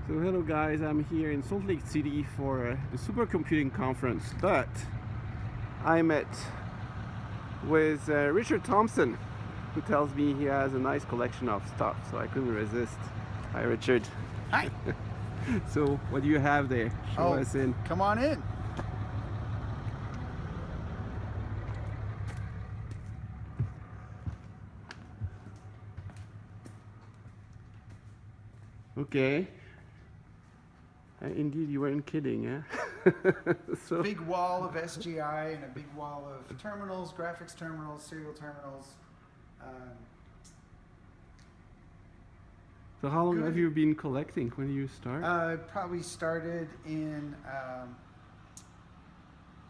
So hello guys, I'm here in Salt Lake City for the supercomputing conference, but I met with Richard Thomson, who tells me he has a nice collection of stuff, so I couldn't resist. Hi Richard. Hi. So what do you have there? Show us in. Come on in. Okay. Indeed, you weren't kidding, eh? So, Big wall of SGI and a big wall of terminals, graphics terminals, serial terminals. so how long Good. have you been collecting? When did you start? Probably started in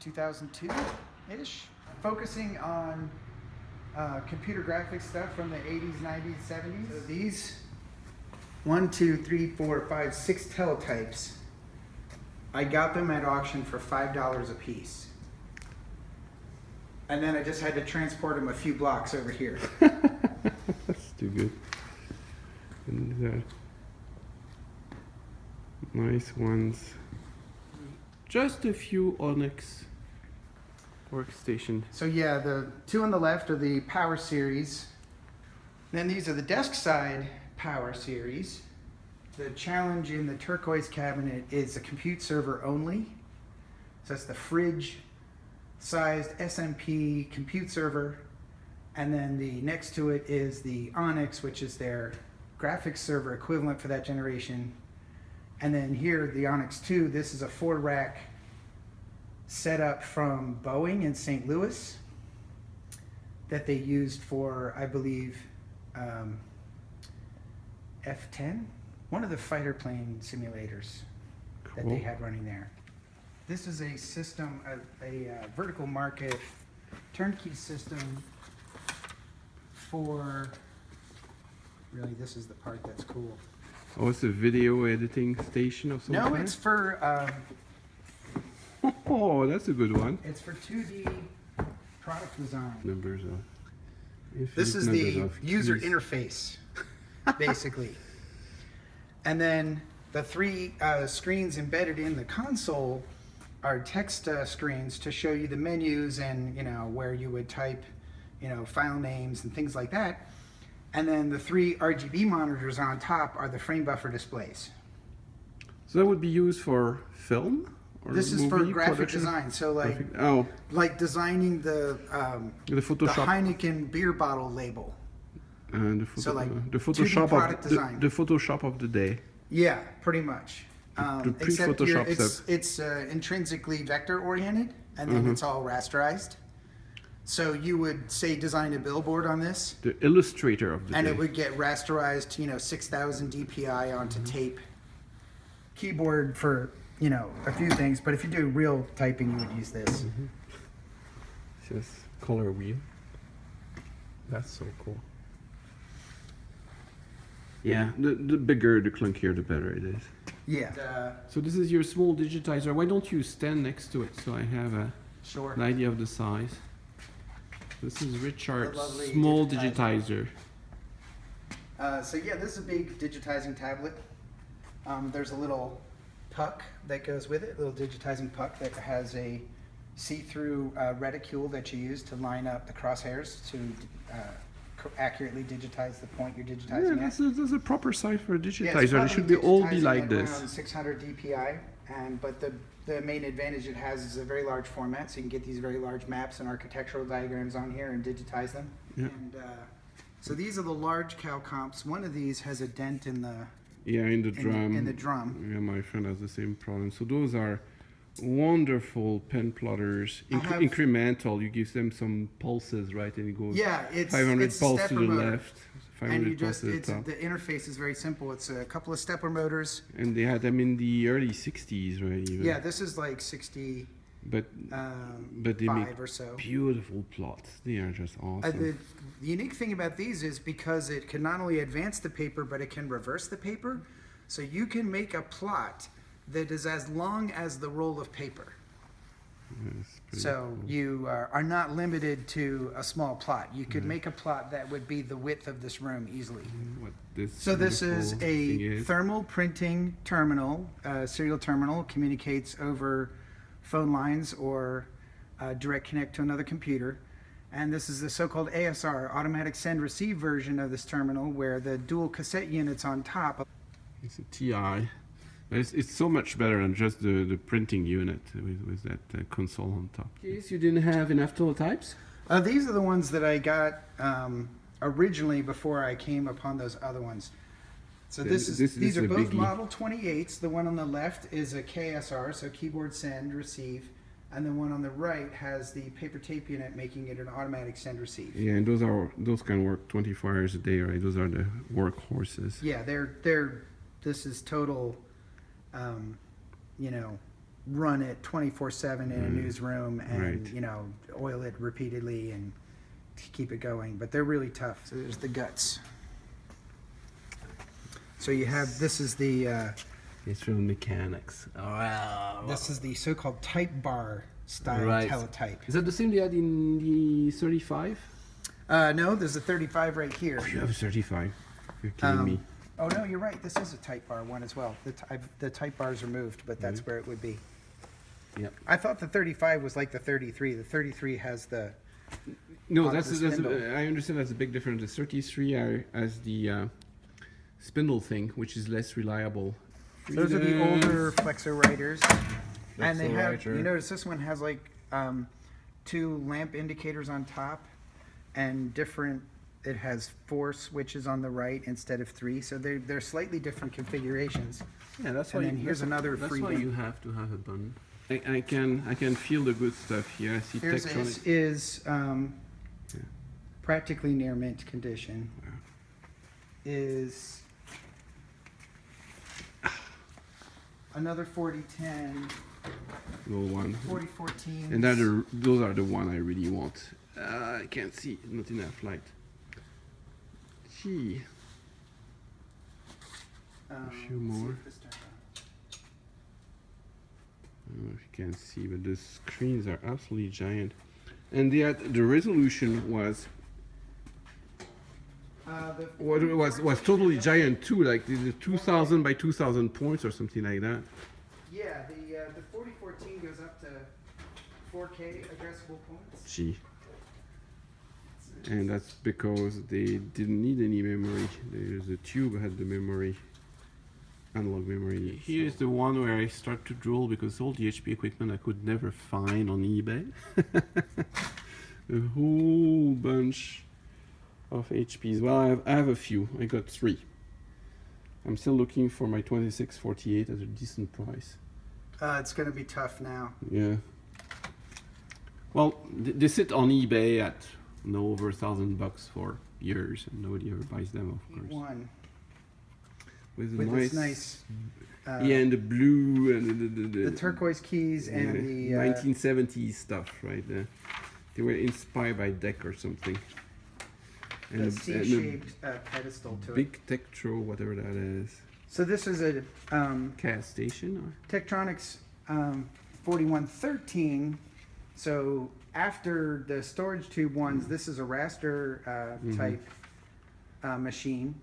2002-ish, focusing on computer graphics stuff from the 80s, 90s, 70s. So these 1, 2, 3, 4, 5, 6 teletypes. I got them at auction for $5 a piece. And then I just had to transport them a few blocks over here. That's too good. And nice ones. Just a few Onyx workstation. So yeah, the two on the left are the Power Series. Then these are the desk side Power Series. The challenge in the turquoise cabinet is a compute server only. So that's the fridge sized SMP compute server. And then the next to it is the Onyx, which is their graphics server equivalent for that generation. And then here, the Onyx 2, this is a 4-rack setup from Boeing in St. Louis that they used for, I believe, F-10, one of the fighter plane simulators that they had running there. This is a system, a vertical market turnkey system for, really this is the part that's cool. Oh, it's a video editing station of some kind? No, it's for, Oh, that's a good one. it's for 2D product design. Numbers of... This is the of user keys. interface, basically. And then the 3 screens embedded in the console are text screens to show you the menus and, you know, where you would type, you know, file names and things like that. And then the 3 RGB monitors on top are the frame buffer displays. So that would be used for film? Or This is for movie graphic production? design. So like, Oh, like designing the Photoshop. Heineken beer bottle label. And the, So, like, the 2D Photoshop product of design. the Photoshop of the day. Yeah, pretty much. The Except here pre-Photoshop it's intrinsically vector oriented, and then it's all rasterized. So you would say design a billboard on this, The illustrator of the and day. it would get rasterized, you know, 6,000 DPI onto tape. Keyboard for, you know, a few things, but if you do real typing, you would use this. Just color wheel. That's so cool. Yeah, the bigger, the clunkier, the better it is. Yeah. So this is your small digitizer. Why don't you stand next to it so I have Sure. an idea of the size? This is Richard's lovely small digitizer. digitizer. So yeah, this is a big digitizing tablet. There's a little puck that goes with it, a little digitizing puck that has a see-through reticule that you use to line up the crosshairs to accurately digitize the point you're digitizing Yeah, at. this is a proper size for a Yeah, it's digitizer. It should probably be all be digitizing like at this. around 600 DPI, but the main advantage it has is a very large format, so you can get these very large maps and architectural diagrams on here and digitize them. Yeah. And so these are the large cal comps. One of these has a dent in the Yeah, in the drum. in the drum. Yeah, my friend has the same problem. So those are wonderful pen plotters, I have- incremental. You give them some pulses, right, and it goes Yeah, it's 500 it's a pulse to stepper the motor. left, And 500 you pulse just, to the it's, top. the interface is very simple. It's a couple of stepper motors. And they had them in the early 60s, right? Even. Yeah, this is like 60, But they make 5 or so. beautiful plots. They are just awesome. The unique thing about these is because it can not only advance the paper, but it can reverse the paper. So you can make a plot that is as long as the roll of paper. So you are not limited to a small plot. You could make a plot that would be the width of this room easily. So this is a thermal printing terminal, serial terminal, communicates over phone lines or direct connect to another computer. And this is the so-called ASR, automatic send receive version of this terminal, where the dual cassette units on top. It's a TI. It's so much better than just the printing unit with that console on top. In case you didn't have enough teletypes? These are the ones that I got originally before I came upon those other ones. So these are both Model 28s. The one on the left is a KSR, so keyboard send receive, and the one on the right has the paper tape unit, making it an automatic send receive. Yeah, and those can work 24 hours a day, right? Those are the workhorses. Yeah, this is total. You know, run it 24/7 in a newsroom and, you know, oil it repeatedly and keep it going. But they're really tough. So there's the guts. So you have, this is the... it's from mechanics. Wow. This is the so-called type bar style teletype. Is that the same they had in the 35? No, there's a 35 right here. Oh, you have a 35. You're kidding me. Oh no, you're right. This is a type bar one as well. The type bars are moved, but that's where it would be. Yep. I thought the 35 was like the 33. The 33 has the. No, I understand that's a big difference. The 33 has the spindle thing, which is less reliable. Those are the older flexo writers, and they have. You notice this one has like 2 lamp indicators on top, and different. It has 4 switches on the right instead of 3, so they're slightly different configurations. Yeah, that's why. And then here's another that's free. That's why you have to have a button. I can feel the good stuff here. I see This is practically near mint condition. Wow. Is another 4010. Little one. 4014. And those are the one I really want. I can't see, not enough light. Gee. A few more. I don't know if you can see, but the screens are absolutely giant. And the resolution was was totally giant too, like the 2000 by 2000 points or something like that. Yeah, the 4014 goes up to 4K addressable points. Gee. And that's because they didn't need any memory. The tube had the memory, analog memory. Here's the one where I start to drool because all the HP equipment I could never find on eBay. A whole bunch of HPs. Well, I have a few. I got 3. I'm still looking for my 2648 at a decent price. It's going to be tough now. Yeah. Well, they sit on eBay at over $1,000 for years, and nobody ever buys them, of course. One. With this nice. Yeah, and the blue and the turquoise keys and the 1970s stuff, right? They were inspired by DEC or something. And a C-shaped pedestal to big Tektro, whatever that is. So this is a CAS station, or Tektronix 4113. So after the storage tube ones, this is a raster type machine,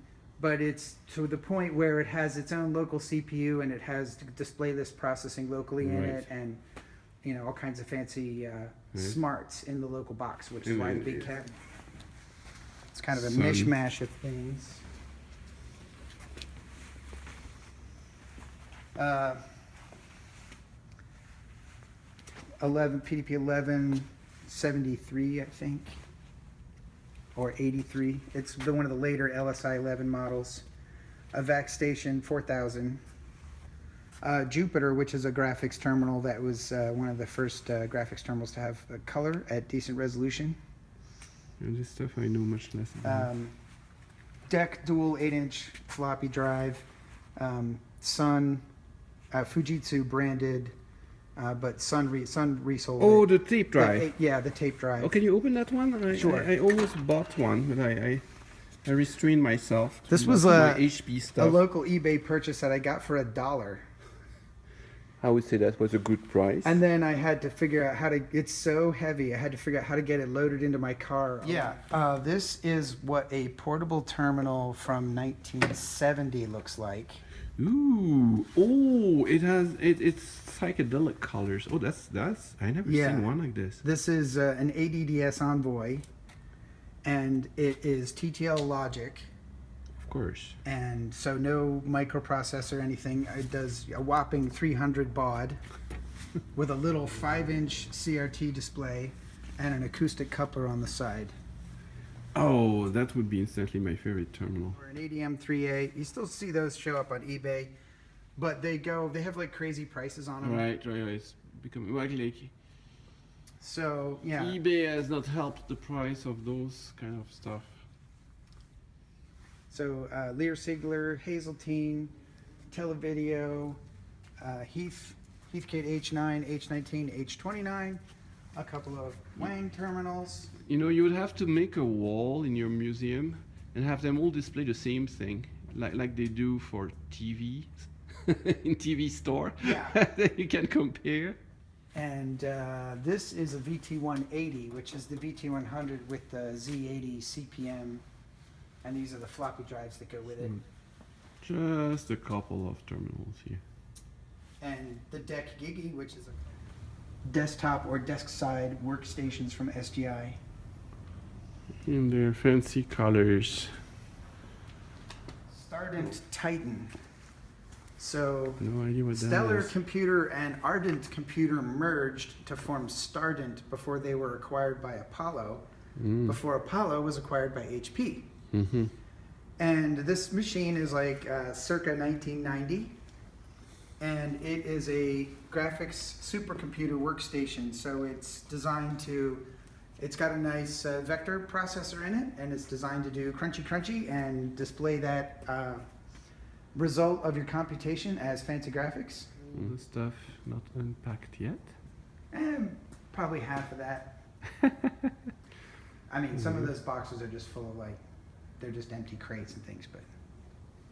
but it's to the point where it has its own local CPU and it has display list processing locally in it, and you know, all kinds of fancy smarts in the local box, which is why the big cabinet. It's kind of a mishmash of things. 11 PDP 1173, I think, or 83. It's one of the later LSI 11 models. A VAC Station 4000. Jupiter, which is a graphics terminal that was one of the first graphics terminals to have color at decent resolution. And this stuff I know much less about. DEC dual 8-inch floppy drive. Sun, Fujitsu branded, but Sun resold. Oh, it. the tape drive. Yeah, the tape drive. Oh, can you open that one? Sure. I almost bought one, but I restrained myself. This was my HP stuff. a local eBay purchase that I got for $1. I would say that was a good price. And then I had to figure out how to, it's so heavy, I had to figure out how to get it loaded into my car. Yeah, this is what a portable terminal from 1970 looks like. Ooh, oh, it's psychedelic colors. Oh, that's I never seen one like this. This is an ADDS Envoy, and it is TTL logic. Of course. And so no microprocessor or anything. It does a whopping 300 baud with a little 5-inch CRT display and an acoustic coupler on the side. Oh, that would be instantly my favorite terminal. Or an ADM 3A. You still see those show up on eBay, but they have like crazy prices on them. Right. It's becoming like So yeah. eBay has not helped the price of those kind of stuff. So Lear Sigler, Hazeltine, Televideo, Heathkit H9, H19, H29, a couple of Wang terminals. You know, you would have to make a wall in your museum and have them all display the same thing, like they do for TV in TV store. Yeah. That you can compare. And this is a VT180, which is the VT100 with the Z80 CPM, and these are the floppy drives that go with it. Just a couple of terminals here. And the DEC Gigi, which is a desktop or desk side workstations from SGI. In their fancy colors. Stardent Titan. So No idea what that Stellar is. Computer and Ardent Computer merged to form Stardent before they were acquired by Apollo, before Apollo was acquired by HP. Mm-hmm. And this machine is like circa 1990, and it is a graphics supercomputer workstation. So it's designed to, it's got a nice vector processor in it, and it's designed to do crunchy and display that result of your computation as fancy graphics. All the stuff not unpacked yet. And probably half of that. I mean, some of those boxes are just full of like, they're just empty crates and things, but.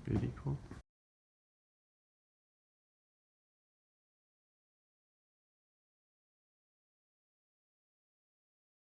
Really cool.